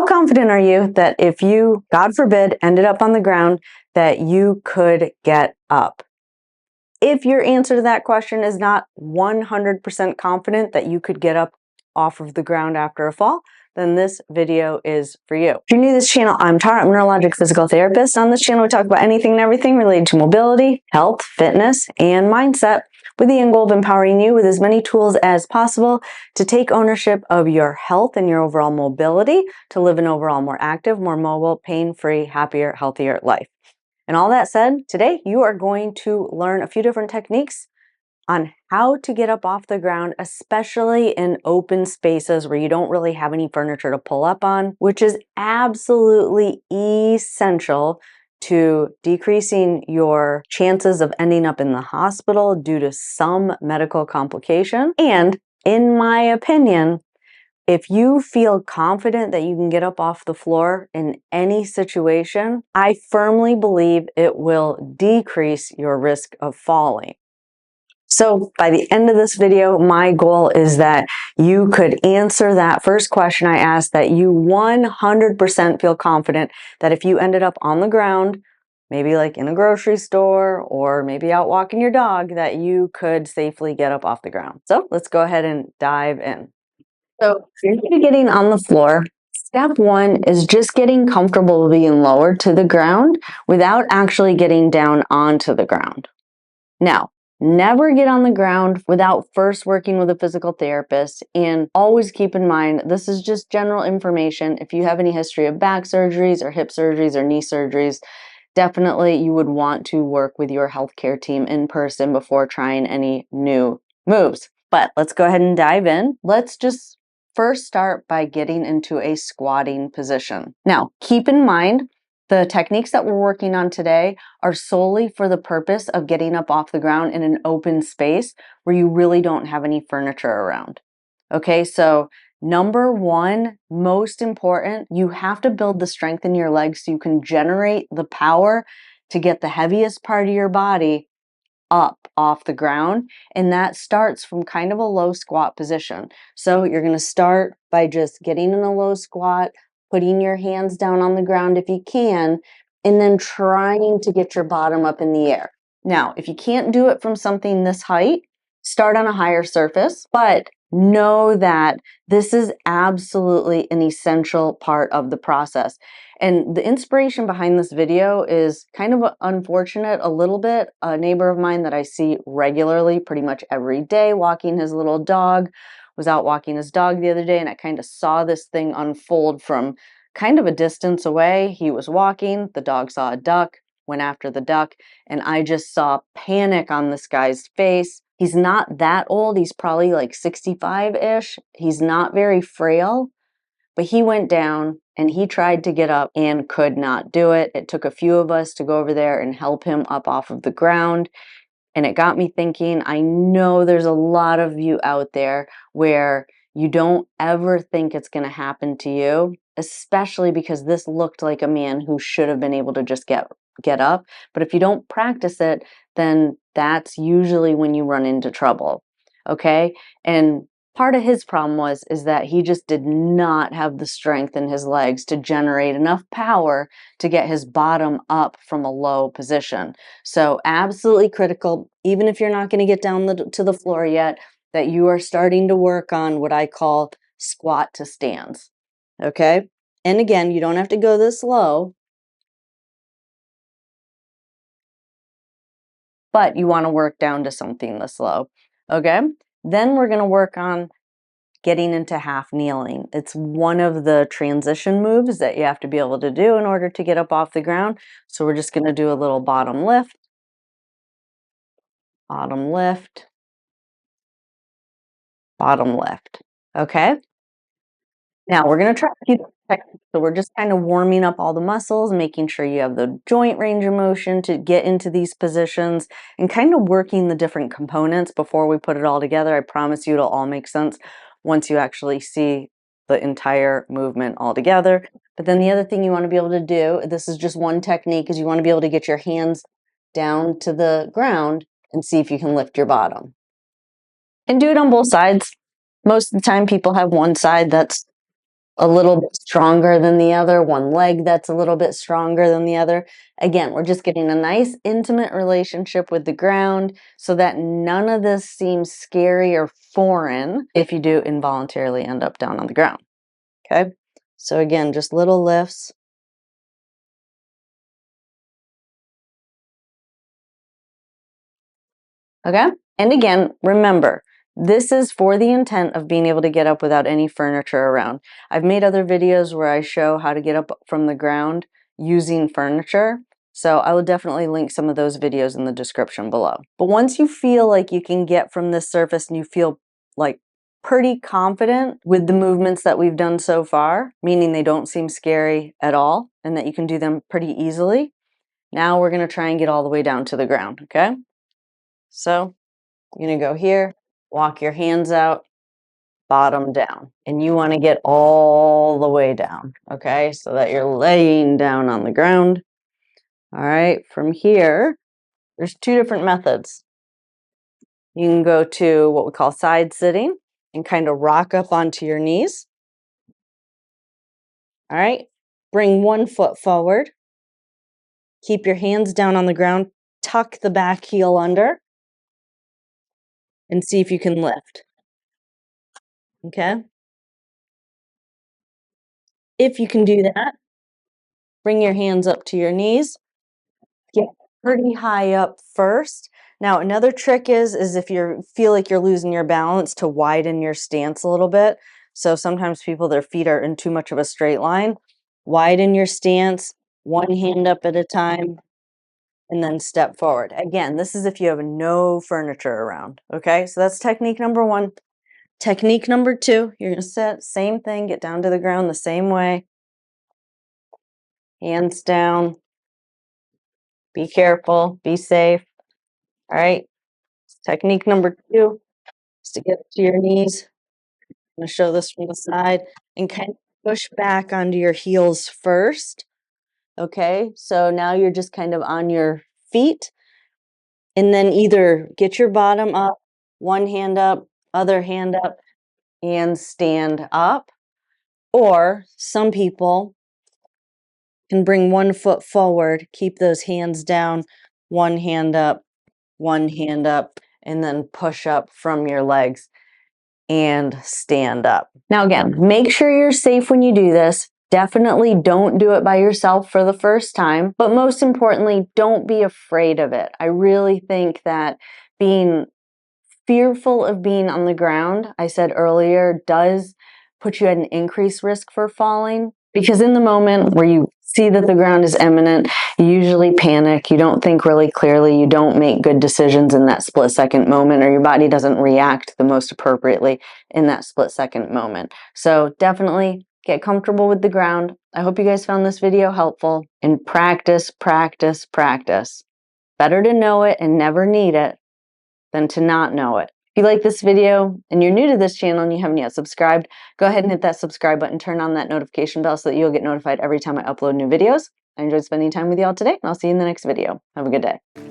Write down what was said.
confident are you that if you, God forbid, ended up on the ground, that you could get up? If your answer to that question is not 100% confident that you could get up off of the ground after a fall, then this video is for you. If you're new to this channel, I'm Tara, I'm a neurologic physical therapist. On this channel, we talk about anything and everything related to mobility, health, fitness, and mindset, with the end goal of empowering you with as many tools as possible to take ownership of your health and your overall mobility, to live an overall more active, more mobile, pain-free, happier, healthier life. And all that said, today you are going to learn a few different techniques on how to get up off the ground, especially in open spaces where you don't really have any furniture to pull up on, which is absolutely essential to decreasing your chances of ending up in the hospital due to some medical complication. And in my opinion, if you feel confident that you can get up off the floor in any situation, I firmly believe it will decrease your risk of falling. So by the end of this video, my goal is that you could answer that first question I asked, that you 100% feel confident that if you ended up on the ground, maybe like in a grocery store or maybe out walking your dog, that you could safely get up off the ground. So let's go ahead and dive in. So if you're going to be getting on the floor, step one is just getting comfortable being lowered to the ground without actually getting down onto the ground. Now, never get on the ground without first working with a physical therapist, and always keep in mind, this is just general information. If you have any history of back surgeries or hip surgeries or knee surgeries, definitely you would want to work with your healthcare team in person before trying any new moves. But let's go ahead and dive in. Let's just first start by getting into a squatting position. Now, keep in mind, the techniques that we're working on today are solely for the purpose of getting up off the ground in an open space where you really don't have any furniture around. Okay, so number one, most important, you have to build the strength in your legs so you can generate the power to get the heaviest part of your body up off the ground, and that starts from kind of a low squat position. So you're going to start by just getting in a low squat, putting your hands down on the ground if you can, and then trying to get your bottom up in the air. Now, if you can't do it from something this height, start on a higher surface, but know that this is absolutely an essential part of the process. And the inspiration behind this video is kind of unfortunate a little bit. A neighbor of mine that I see regularly, pretty much every day, walking his little dog, was out walking his dog the other day, and I kind of saw this thing unfold from kind of a distance away. He was walking, the dog saw a duck, went after the duck, and I just saw panic on this guy's face. He's not that old. He's probably like 65-ish. He's not very frail, but he went down and he tried to get up and could not do it. It took a few of us to go over there and help him up off of the ground. And it got me thinking, I know there's a lot of you out there where you don't ever think it's going to happen to you, especially because this looked like a man who should have been able to just get up. But if you don't practice it, then that's usually when you run into trouble. Okay? And part of his problem is that he just did not have the strength in his legs to generate enough power to get his bottom up from a low position. So absolutely critical, even if you're not going to get down to the floor yet, that you are starting to work on what I call squat to stands. Okay? And again, you don't have to go this low, but you want to work down to something this low. Okay? Then we're going to work on getting into half kneeling. It's one of the transition moves that you have to be able to do in order to get up off the ground. So we're just going to do a little bottom lift, bottom lift, bottom lift. Okay? Now we're going to try a few techniques. So we're just kind of warming up all the muscles, making sure you have the joint range of motion to get into these positions, and kind of working the different components before we put it all together. I promise you it'll all make sense once you actually see the entire movement all together. But then the other thing you want to be able to do, this is just one technique, is you want to be able to get your hands down to the ground and see if you can lift your bottom. And do it on both sides. Most of the time people have one side that's a little bit stronger than the other, one leg that's a little bit stronger than the other. Again, we're just getting a nice intimate relationship with the ground so that none of this seems scary or foreign if you do involuntarily end up down on the ground. Okay? So again, just little lifts. Okay? And again, remember, this is for the intent of being able to get up without any furniture around. I've made other videos where I show how to get up from the ground using furniture. So I will definitely link some of those videos in the description below. But once you feel like you can get from this surface and you feel like pretty confident with the movements that we've done so far, meaning they don't seem scary at all and that you can do them pretty easily, now we're going to try and get all the way down to the ground, okay? So you're going to go here, walk your hands out, bottom down. And you want to get all the way down, okay? So that you're laying down on the ground. All right, from here, there's two different methods. You can go to what we call side sitting and kind of rock up onto your knees. All right, bring one foot forward. Keep your hands down on the ground. Tuck the back heel under and see if you can lift. Okay? If you can do that, bring your hands up to your knees. Get pretty high up first. Now, another trick is if you feel like you're losing your balance, to widen your stance a little bit. So sometimes people, their feet are in too much of a straight line. Widen your stance, one hand up at a time, and then step forward. Again, this is if you have no furniture around, okay? So that's technique number one. Technique number two, you're gonna sit, same thing, get down to the ground the same way. Hands down. Be careful, be safe. All right. Technique number two is to get to your knees. I'm gonna show this from the side and kind of push back onto your heels first. Okay, so now you're just kind of on your feet, and then either get your bottom up, one hand up, other hand up, and stand up. Or some people can bring one foot forward, keep those hands down, one hand up, and then push up from your legs and stand up. Now again, make sure you're safe when you do this. Definitely don't do it by yourself for the first time, but most importantly, don't be afraid of it. I really think that being fearful of being on the ground, I said earlier, does put you at an increased risk for falling, because in the moment where you see that the ground is imminent, you usually panic, you don't think really clearly, you don't make good decisions in that split second moment, or your body doesn't react the most appropriately in that split second moment. So definitely get comfortable with the ground. I hope you guys found this video helpful, and practice, practice, practice. Better to know it and never need it than to not know it. If you like this video and you're new to this channel and you haven't yet subscribed, go ahead and hit that subscribe button, turn on that notification bell so that you'll get notified every time I upload new videos. I enjoyed spending time with y'all today, and I'll see you in the next video. Have a good day.